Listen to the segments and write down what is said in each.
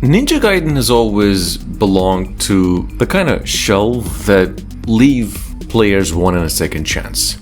Ninja Gaiden has always belonged to the kind of shell that leave players wanting a second chance.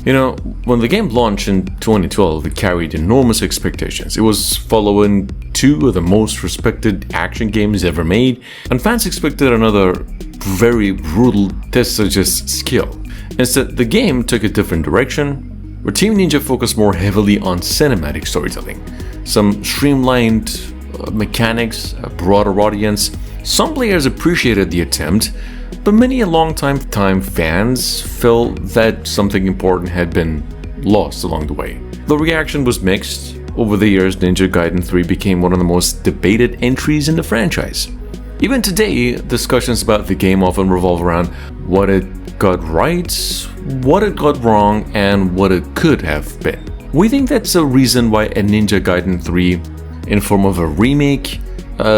You know, when the game launched in 2012, it carried enormous expectations. It was following two of the most respected action games ever made, and fans expected another very brutal test of just skill. Instead, the game took a different direction, where Team Ninja focused more heavily on cinematic storytelling, some streamlined mechanics, a broader audience. Some players appreciated the attempt, but many longtime fans felt that something important had been lost along the way. The reaction was mixed. Over the years, Ninja Gaiden 3 became one of the most debated entries in the franchise. Even today, discussions about the game often revolve around what it got right, what it got wrong, and what it could have been. We think that's a reason why a Ninja Gaiden 3, in form of a remake,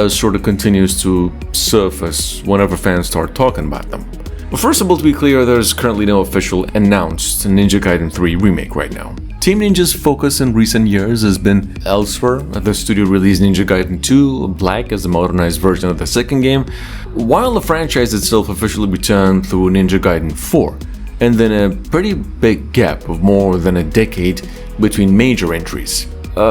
sort of continues to surface whenever fans start talking about them. But first of all, to be clear, there's currently no official announced Ninja Gaiden 3 remake right now. Team Ninja's focus in recent years has been elsewhere. The studio released Ninja Gaiden 2 Black as a modernized version of the second game, while the franchise itself officially returned through Ninja Gaiden 4, and then a pretty big gap of more than a decade between major entries.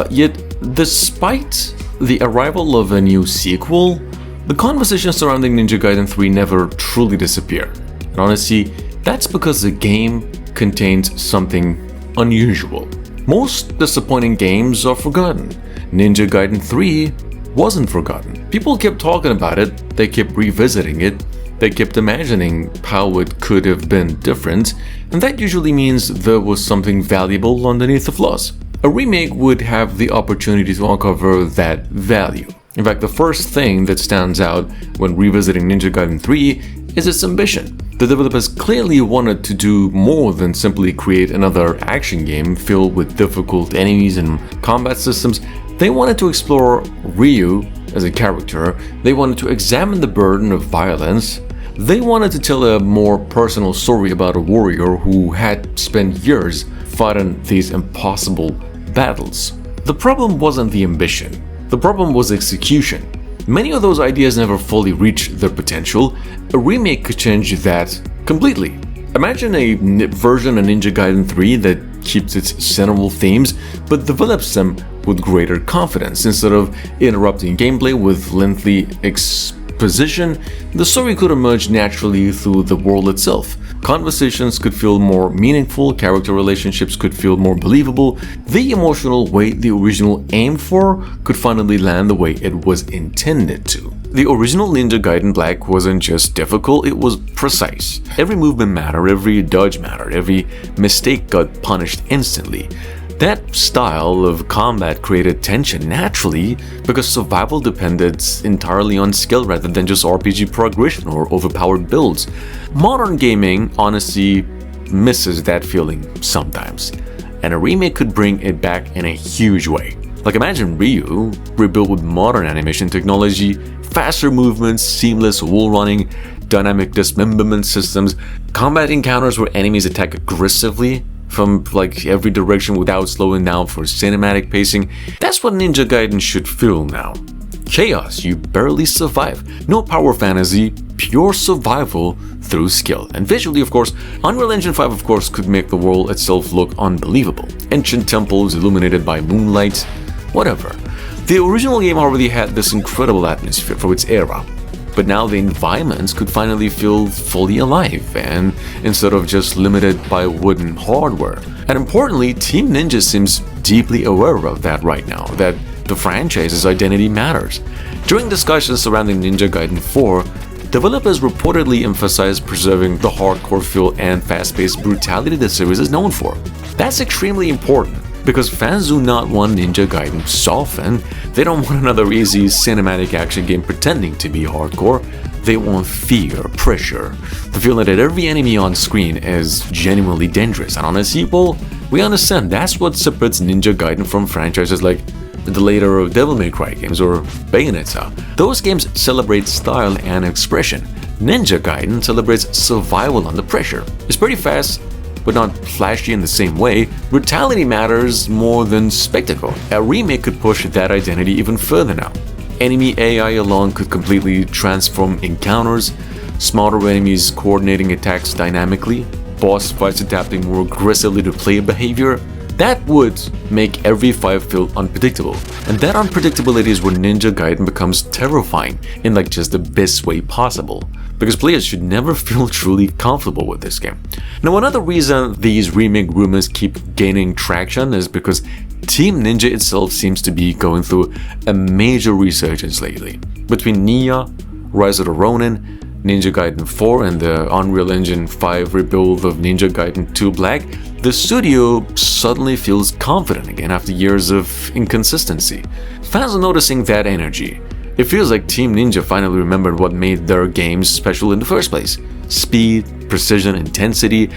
Yet, despite the arrival of a new sequel, the conversation surrounding Ninja Gaiden 3 never truly disappeared. And honestly, that's because the game contains something unusual. Most disappointing games are forgotten. Ninja Gaiden 3 wasn't forgotten. People kept talking about it, they kept revisiting it, they kept imagining how it could have been different, and that usually means there was something valuable underneath the flaws. A remake would have the opportunity to uncover that value. In fact, the first thing that stands out when revisiting Ninja Gaiden 3 is its ambition. The developers clearly wanted to do more than simply create another action game filled with difficult enemies and combat systems. They wanted to explore Ryu as a character, they wanted to examine the burden of violence, they wanted to tell a more personal story about a warrior who had spent years fighting these impossible battles. The problem wasn't the ambition, the problem was execution. Many of those ideas never fully reached their potential. A remake could change that completely. Imagine a version of Ninja Gaiden 3 that keeps its central themes but develops them with greater confidence. Instead of interrupting gameplay with lengthy exposition, the story could emerge naturally through the world itself. Conversations could feel more meaningful, character relationships could feel more believable, the emotional weight the original aimed for could finally land the way it was intended to. The original Ninja Gaiden Black wasn't just difficult, it was precise. Every movement mattered, every dodge mattered, every mistake got punished instantly. That style of combat created tension naturally because survival depended entirely on skill rather than just RPG progression or overpowered builds. Modern gaming honestly misses that feeling sometimes, and a remake could bring it back in a huge way. Like imagine Ryu rebuilt with modern animation technology, faster movements, seamless wall running, dynamic dismemberment systems, combat encounters where enemies attack aggressively from every direction without slowing down for cinematic pacing. That's what Ninja Gaiden should feel now. Chaos, you barely survive. No power fantasy, pure survival through skill. And visually, of course, Unreal Engine 5 of course could make the world itself look unbelievable. Ancient temples illuminated by moonlight, whatever. The original game already had this incredible atmosphere for its era. But now the environments could finally feel fully alive, and instead of just limited by wooden hardware. And importantly, Team Ninja seems deeply aware of that right now, that the franchise's identity matters. During discussions surrounding Ninja Gaiden 4, developers reportedly emphasized preserving the hardcore feel and fast-paced brutality the series is known for. That's extremely important, because fans do not want Ninja Gaiden softened. They don't want another easy cinematic action game pretending to be hardcore. They want fear, pressure, the feeling that every enemy on screen is genuinely dangerous. And honestly, well, we understand that's what separates Ninja Gaiden from franchises like the later Devil May Cry games or Bayonetta. Those games celebrate style and expression. Ninja Gaiden celebrates survival under pressure. It's pretty fast, but not flashy in the same way. Brutality matters more than spectacle. A remake could push that identity even further now. enemy AI alone could completely transform encounters, smarter enemies coordinating attacks dynamically, boss fights adapting more aggressively to player behavior, that would make every fight feel unpredictable. And that unpredictability is where Ninja Gaiden becomes terrifying in like just the best way possible, because players should never feel truly comfortable with this game. Now, another reason these remake rumors keep gaining traction is because Team Ninja itself seems to be going through a major resurgence lately. Between Nia, Rise of the Ronin, Ninja Gaiden 4 and the Unreal Engine 5 rebuild of Ninja Gaiden 2 Black, the studio suddenly feels confident again after years of inconsistency. Fans are noticing that energy. It feels like Team Ninja finally remembered what made their games special in the first place. Speed, precision, intensity.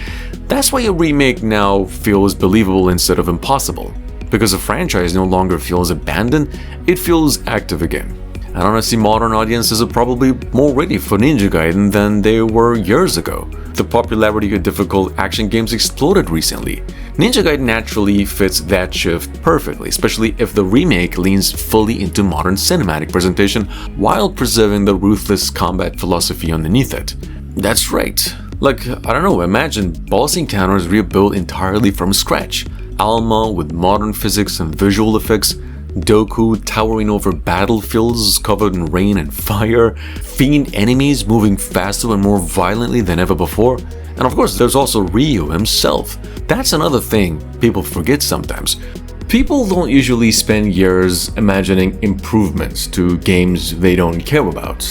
That's why a remake now feels believable instead of impossible. Because the franchise no longer feels abandoned, it feels active again. And honestly, modern audiences are probably more ready for Ninja Gaiden than they were years ago. The popularity of difficult action games exploded recently. Ninja Gaiden naturally fits that shift perfectly, especially if the remake leans fully into modern cinematic presentation while preserving the ruthless combat philosophy underneath it. That's right. Like, I don't know, imagine boss encounters rebuilt entirely from scratch. Alma with modern physics and visual effects, Doku towering over battlefields covered in rain and fire, fiend enemies moving faster and more violently than ever before, and of course there's also Ryu himself. That's another thing people forget sometimes. People don't usually spend years imagining improvements to games they don't care about.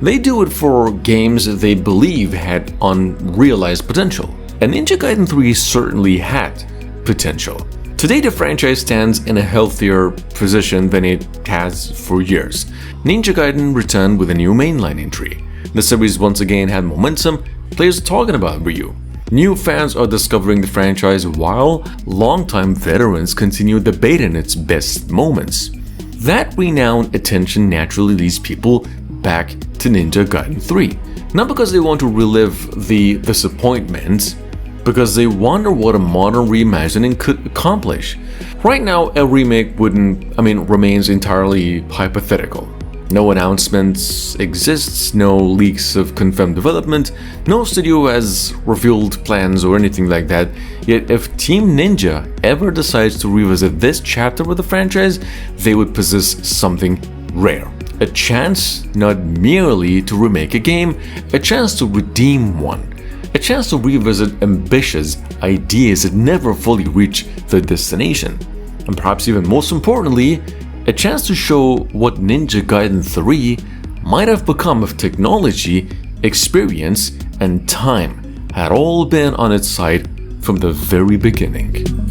They do it for games they believe had unrealized potential, and Ninja Gaiden 3 certainly had potential. Today the franchise stands in a healthier position than it has for years. Ninja Gaiden returned with a new mainline entry. The series once again had momentum, players are talking about Ryu. New fans are discovering the franchise while longtime veterans continue debating its best moments. That renowned attention naturally leads people back to Ninja Gaiden 3. Not because they want to relive the disappointment, because they wonder what a modern reimagining could accomplish. Right now, a remake remains entirely hypothetical. No announcements exists, no leaks of confirmed development, no studio has revealed plans or anything like that. Yet if Team Ninja ever decides to revisit this chapter of the franchise, they would possess something rare. A chance not merely to remake a game, a chance to redeem one. A chance to revisit ambitious ideas that never fully reach their destination. And perhaps even most importantly, a chance to show what Ninja Gaiden 3 might have become if technology, experience, and time had all been on its side from the very beginning.